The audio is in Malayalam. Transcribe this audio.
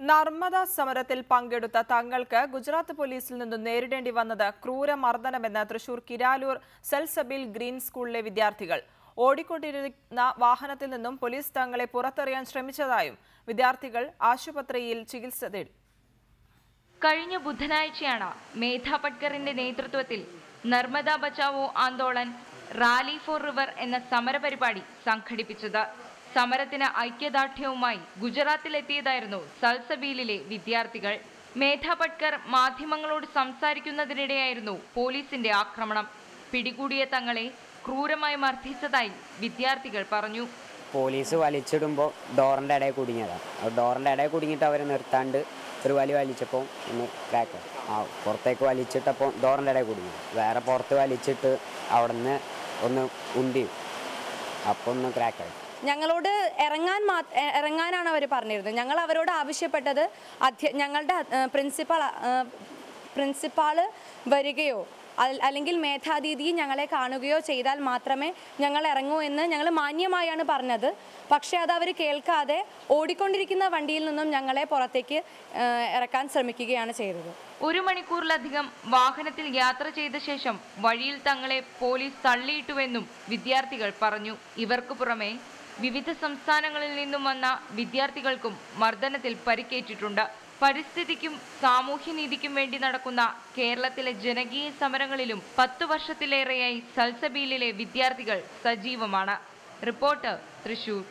നർമ്മദ സമരത്തിൽ പങ്കെടുത്ത തങ്ങൾക്ക് ഗുജറാത്ത് പോലീസിൽ നിന്നും നേരിടേണ്ടി വന്നത് ക്രൂരമർദ്ദനമെന്ന് തൃശൂർ കിരാലൂർ സെൽസബിൽ ഗ്രീൻ സ്കൂളിലെ വിദ്യാർത്ഥികൾ. ഓടിക്കൊണ്ടിരുന്ന വാഹനത്തിൽ നിന്നും പോലീസ് തങ്ങളെ പുറത്തെറിയാൻ ശ്രമിച്ചതായും വിദ്യാർത്ഥികൾ ആശുപത്രിയിൽ ചികിത്സ തേടി. കഴിഞ്ഞ ബുധനാഴ്ചയാണ് മേധാ പട്കറിന്റെ നേതൃത്വത്തിൽ Narmada Bachao Andolan rally four river എന്ന സമരപരിപാടി സംഘടിപ്പിച്ചത്. സമരത്തിന് ഐക്യദാർഢ്യവുമായി ഗുജറാത്തിലെത്തിയതായിരുന്നു സൽസബീലിലെ വിദ്യാർത്ഥികൾ. മേധാ പട്കർ മാധ്യമങ്ങളോട് സംസാരിക്കുന്നതിനിടെയായിരുന്നു പോലീസിന്റെ ആക്രമണം. പിടികൂടിയ തങ്ങളെ ക്രൂരമായി മർദ്ദിച്ചതായി വിദ്യാർത്ഥികൾ പറഞ്ഞു. പോലീസ് വലിച്ചിടുമ്പോൾ ഡോറിൻ്റെ ഇടയിൽ കുടുങ്ങിയതാണ്. ഡോറിൻ്റെ ഇടയിൽ കുടുങ്ങിയിട്ട് അവർ നിർത്താണ്ട് ഒരു വലി വലിച്ചപ്പോൾ ഒന്ന് ക്രാക്ക് പുറത്തേക്ക് വലിച്ചിട്ടപ്പോൾ ഡോറിൻ്റെ ഇടയിൽ കുടുങ്ങി. വേറെ പുറത്ത് വലിച്ചിട്ട് അവിടെ നിന്ന് ഒന്ന് ഉന്തി അപ്പോൾ ഒന്ന് ക്രാക്കായി. ഞങ്ങളോട് ഇറങ്ങാനാണ് അവർ പറഞ്ഞിരുന്നത്. ഞങ്ങൾ അവരോട് ആവശ്യപ്പെട്ടത് ഞങ്ങളുടെ പ്രിൻസിപ്പാള് വരികയോ അല്ലെങ്കിൽ മേധാദീദി ഞങ്ങളെ കാണുകയോ ചെയ്താൽ മാത്രമേ ഞങ്ങൾ ഇറങ്ങൂ എന്ന് ഞങ്ങൾ മാന്യമായാണ് പറഞ്ഞത്. പക്ഷേ അത് അവർ കേൾക്കാതെ ഓടിക്കൊണ്ടിരിക്കുന്ന വണ്ടിയിൽ നിന്നും ഞങ്ങളെ പുറത്തേക്ക് ഇറക്കാൻ ശ്രമിക്കുകയാണ് ചെയ്തത്. 1 മണിക്കൂറിലധികം വാഹനത്തിൽ യാത്ര ചെയ്ത ശേഷം വഴിയിൽ തങ്ങളെ പോലീസ് തള്ളിയിട്ടുവെന്നും വിദ്യാർത്ഥികൾ പറഞ്ഞു. ഇവർക്ക് പുറമെ വിവിധ സംസ്ഥാനങ്ങളിൽ നിന്നും വന്ന വിദ്യാർത്ഥികൾക്കും മർദ്ദനത്തിൽ പരിക്കേറ്റിട്ടുണ്ട്. പരിസ്ഥിതിക്കും സാമൂഹ്യനീതിക്കും വേണ്ടി നടക്കുന്ന കേരളത്തിലെ ജനകീയ സമരങ്ങളിലും 10 വർഷത്തിലേറെയായി സൽസബീലിലെ വിദ്യാർത്ഥികൾ സജീവമാണ്. റിപ്പോർട്ടർ, തൃശൂർ.